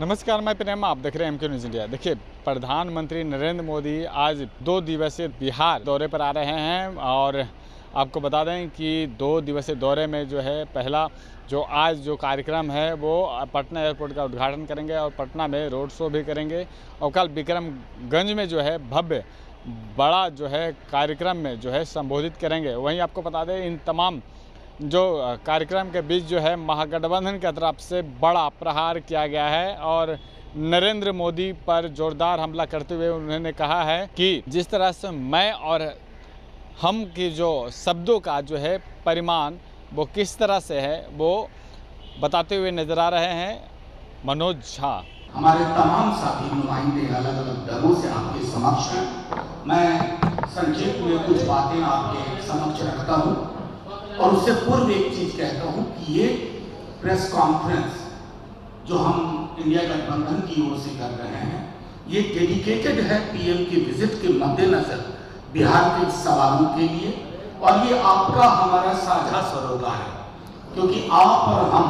नमस्कार, मैं प्रेम, आप देख रहे हैं एमके न्यूज़ इंडिया। देखिए, प्रधानमंत्री नरेंद्र मोदी आज 2 दिवसीय बिहार दौरे पर आ रहे हैं और आपको बता दें कि 2 दिवसीय दौरे में जो है पहला जो कार्यक्रम है वो पटना एयरपोर्ट का उद्घाटन करेंगे और पटना में रोड शो भी करेंगे और कल विक्रमगंज में जो है भव्य बड़ा जो है कार्यक्रम में जो है संबोधित करेंगे। वहीं आपको बता दें इन तमाम जो कार्यक्रम के बीच जो है महागठबंधन की तरफ से बड़ा प्रहार किया गया है और नरेंद्र मोदी पर जोरदार हमला करते हुए उन्होंने कहा है कि जिस तरह से मैं और हम की जो शब्दों का जो है परिमाण वो किस तरह से है वो बताते हुए नजर आ रहे हैं मनोज झा। हमारे तमाम साथी नुमाइंदे अलग अलग दलों से आपके समक्ष हैं। मैं संक्षेप में कुछ बातें आपके समक्ष रखता हूं और उससे पूर्व एक चीज कहता हूं कि ये प्रेस कॉन्फ्रेंस जो हम इंडिया गठबंधन की ओर से कर रहे हैं ये डेडिकेटेड है पीएम की विजिट के मद्देनजर बिहार के सवालों के लिए और ये आपका हमारा साझा सरोकार है, क्योंकि आप और हम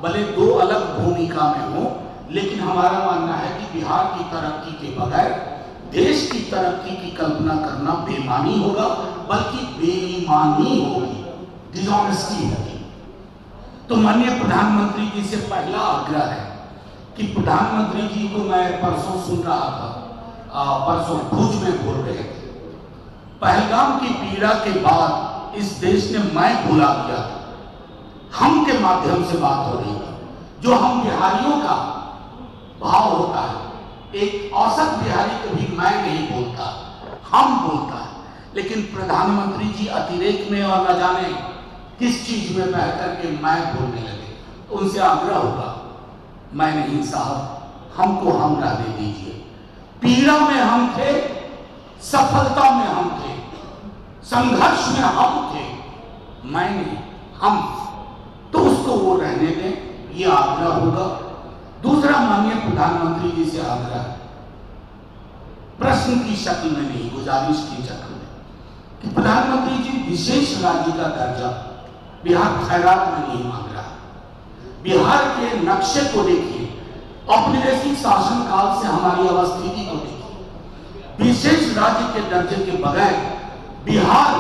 भले दो अलग भूमिका में हों, लेकिन हमारा मानना है कि बिहार की तरक्की के बगैर देश की तरक्की की कल्पना करना बेईमानी होगा, बल्कि बेईमानी होगी, डिसऑनेस्टी होगी। तो माननीय प्रधानमंत्री जी से पहला आग्रह है कि प्रधानमंत्री जी को मैं परसों सुन रहा था, परसों भुज में बोल रहे थे, पहलगाम की पीड़ा के बाद इस देश ने मैं भुला दिया था, हम के माध्यम से बात हो रही थी। जो हम बिहारियों का भाव होता है, एक औसत बिहारी कभी मैं नहीं बोलता, हम बोलता है, लेकिन प्रधानमंत्री जी अतिरेक में और न जाने किस चीज में बह करके मैं बोलने लगे। तो उनसे आग्रह होगा, मैं नहीं साहब, हमको हमरा दे दीजिए। पीड़ा में हम थे, सफलता में हम थे, संघर्ष में हम थे, मैं नहीं, हम। तो उसको वो रहने दें, ये आग्रह होगा। दूसरा माननीय प्रधानमंत्री जी से आग्रह है, प्रश्न की शक्ल में नहीं, गुजारिश की शक्ल में, कि प्रधानमंत्री जी विशेष राज्य का दर्जा बिहार खैरात में नहीं मांग रहा। बिहार के नक्शे को देखिए, औपनिवेशिक शासन काल से हमारी अवस्थिति को देखिए, विशेष राज्य के दर्जे के बगैर बिहार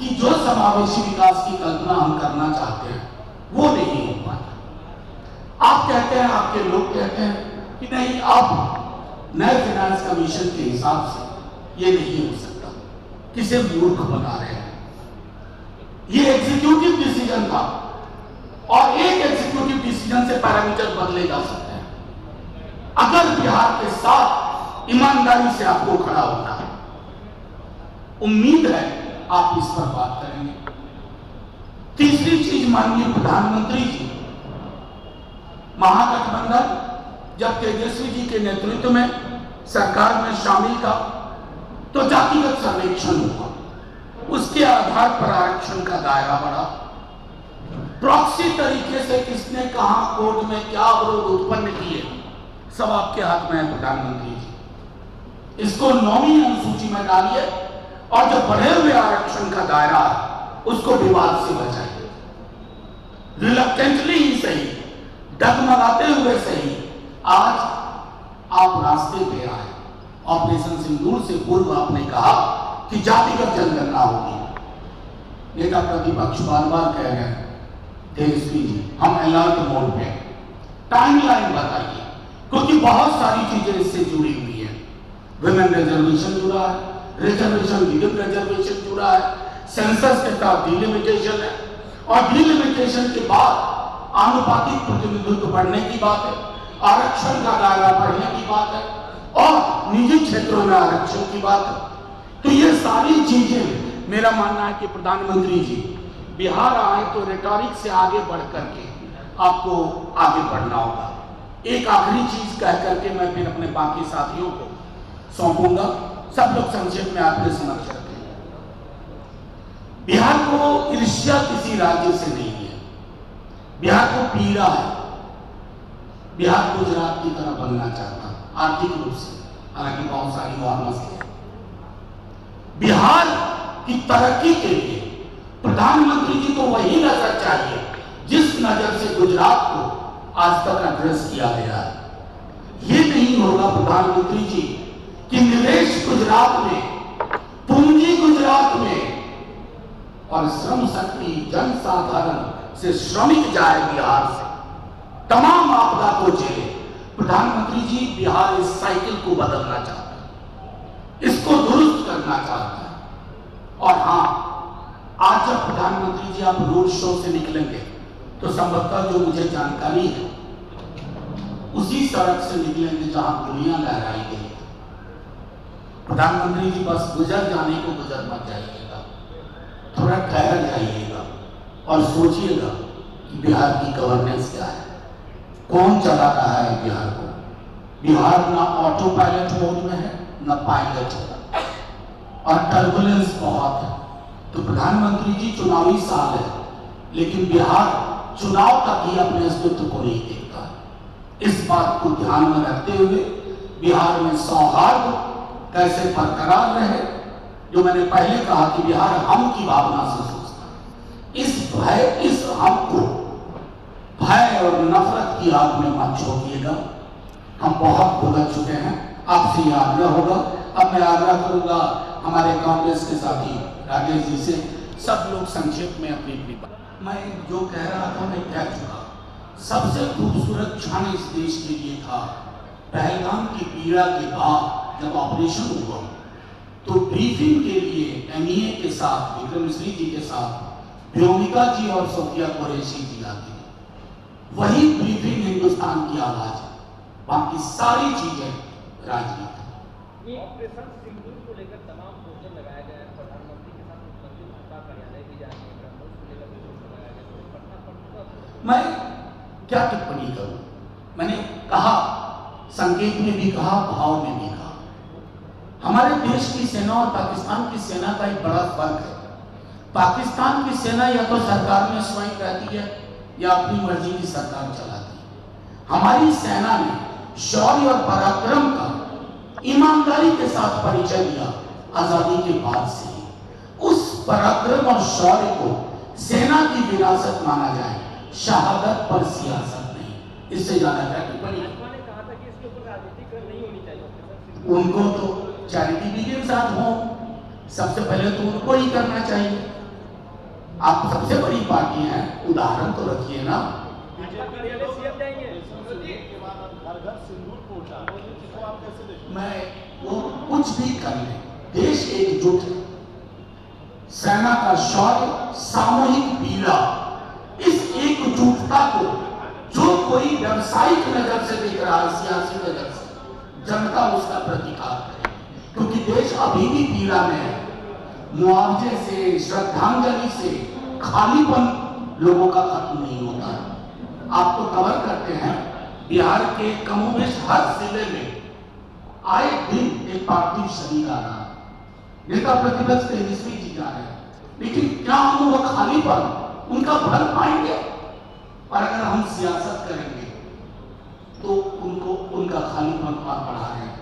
की जो समावेशी विकास की कल्पना हम करना चाहते हैं वो नहीं हो पाता। आप कहते हैं, आपके लोग कहते हैं कि नहीं, अब नए फाइनेंस कमीशन के हिसाब से ये नहीं हो सकता, किसे मूर्ख बना रहे हैं। ये एग्जीक्यूटिव डिसीजन था और एक एग्जीक्यूटिव डिसीजन से पैरामीटर बदले जा सकते हैं। अगर बिहार के साथ ईमानदारी से आपको खड़ा होना है, उम्मीद है आप इस पर बात करेंगे। तीसरी चीज, माननीय प्रधानमंत्री जी, महागठबंधन जब तेजस्वी जी के नेतृत्व में सरकार में शामिल था तो जातिगत सर्वेक्षण हुआ, उसके आधार पर आरक्षण का दायरा बढ़ा। प्रॉक्सी तरीके से किसने कहां कोर्ट में क्या अवरोध उत्पन्न किए, सब आपके हाथ में है प्रधानमंत्री जी। इसको 9वीं अनुसूची में डालिए और जो बढ़े हुए आरक्षण का दायरा है उसको विवाद से बचाइए। रिलक्टेंटली ही सही, डगमगाते हुए सही, आज आप रास्ते पे आए। ऑपरेशन सिंदूर से पूर्व आपने कहा कि जातिगत जनगणना होगी। नेता प्रतिपक्ष बार बार कह रहे हैं, तेजस्वी जी हम अलर्ट मोड पे, टाइमलाइन बताइए, क्योंकि बहुत सारी चीजें इससे जुड़ी हुई है। विमेन रिजर्वेशन जुड़ा है, रिजर्वेशन विद रिजर्वेशन जुड़ा है, सेंसस के साथ डिलिमिटेशन है और डिलिमिटेशन के बाद आनुपातिक प्रतिनिधित्व बढ़ने की बात है, आरक्षण का दायरा बढ़ने की बात है और निजी क्षेत्रों में आरक्षण की बात है। तो ये सारी चीजें, मेरा मानना है कि प्रधानमंत्री जी बिहार आए तो रेटोरिक से आगे बढ़ करके आपको आगे बढ़ना होगा। एक आखिरी चीज कह करके मैं फिर अपने बाकी साथियों को सौंपूंगा, सब लोग संक्षेप में आपके समक्ष रखें। बिहार को ईर्ष्या किसी राज्य से नहीं है, बिहार को पीड़ा है। बिहार गुजरात की तरह बनना चाहता है आर्थिक रूप से, हालांकि बहुत सारी और मसले हैं। बिहार की तरक्की के लिए प्रधानमंत्री जी को वही नजर चाहिए जिस नजर से गुजरात को आज तक एड्रेस किया गया है। प्रधानमंत्री जी कि निवेश गुजरात में, पूंजी गुजरात में, और श्रम शक्ति जनसाधारण से श्रमिक जाए बिहार से, तमाम आपदा को झेले। प्रधानमंत्री जी बिहार इस साइकिल को बदलना चाहता है, इसको दुरुस्त करना चाहता है। और हां, आज जब प्रधानमंत्री जी आप रोड शो से निकलेंगे तो संभवतः जो मुझे जानकारी है उसी सड़क से निकलेंगे जहां दुनिया लहराई गई है। प्रधानमंत्री जी बस गुजर जाने को गुजर मत जाइएगा, थोड़ा ठहर जाइएगा और सोचिएगा कि बिहार की गवर्नेंस क्या है, कौन चला रहा है बिहार को। बिहार ना ऑटो पायलट मोड में है ना पायलट है, और टर्बुलेंस बहुत है। तो प्रधानमंत्री जी चुनावी साल है, लेकिन बिहार चुनाव तक ही अपने अस्तित्व को नहीं देखता। इस बात को ध्यान में रखते हुए बिहार में सौहार्द कैसे बरकरार रहे, जो मैंने पहले कहा कि बिहार हम की भावना से सोचता है। इस भय, इस हम को भय और नफरत की आग में मत झोंकिएगा। हम बहुत भुगत चुके हैं, आपसे यह आग्रह होगा। अब मैं आग्रह करूंगा हमारे कांग्रेस के साथी राजेश जी से, सब लोग संक्षेप में अपनी अपनी बात। मैं जो कह रहा था मैं कह चुका। सबसे खूबसूरत क्षण इस देश के लिए था पहलगाम की पीड़ा के बाद जब ऑपरेशन हुआ तो ब्रीफिंग के लिए एमईए के साथ, विक्रम मिश्री जी के साथ व्योमिका जी और सोफिया कुरैशी जी आती है। वही ब्रीफिंग हिंदुस्तान की आवाज है, बाकी सारी चीजें राजनीति। ऑपरेशन सिंदूर को लेकर तमाम पोस्टर लगाया गया है, प्रधानमंत्री के साथ मुख्यमंत्री ममता कार्यालय भी जाएंगे, ब्रह्मोस को लेकर भी पोस्टर लगाया गया, तो पटना पर मैं क्या टिप्पणी करूं? मैंने कहा, संकेत में भी कहा, भाव में भी कहा। हमारे देश की सेना और पाकिस्तान की सेना का एक बड़ा फर्क है। पाकिस्तान की सेना या तो सरकार में स्वयं रहती है या अपनी मर्जी की सरकार चलाती है। हमारी सेना ने शौर्य और पराक्रम का ईमानदारी के साथ परिचय दिया आजादी के बाद से ही। उस पराक्रम और शौर्य को सेना की विरासत माना जाए, शहादत पर सियासत नहीं। इससे ज्यादा क्या टिप्पणी? ने कहा था कि इसके ऊपर राजनीतिकरण नहीं होनी चाहिए। उनको तो चैरिटी बिगिंस एट होम, सबसे पहले तो उनको ही करना चाहिए। आप सबसे बड़ी पार्टी हैं, उदाहरण तो रखिए ना। मैं वो कुछ भी कर ले, देश एकजुट है। सेना का शौर्य, सामूहिक पीड़ा, इस एकजुटता को जो कोई व्यावसायिक नजर से देख रहा है, सियासी नजर से, जनता उसका प्रतिकार करे, क्योंकि देश अभी भी पीड़ा में है। मुआवजे से, श्रद्धांजलि से खालीपन लोगों का खत्म नहीं होता है। आप तो कवर करते हैं, बिहार के कमोबेश हर जिले में आए दिन एक पार्थिव शरीर आ रहा है। नेता प्रतिपक्ष तेजस्वी जी जा रहे हैं, लेकिन क्या हम वो खालीपन उनका भर पाएंगे? और अगर हम सियासत करेंगे तो उनको उनका खालीपन और बढ़ा रहे हैं।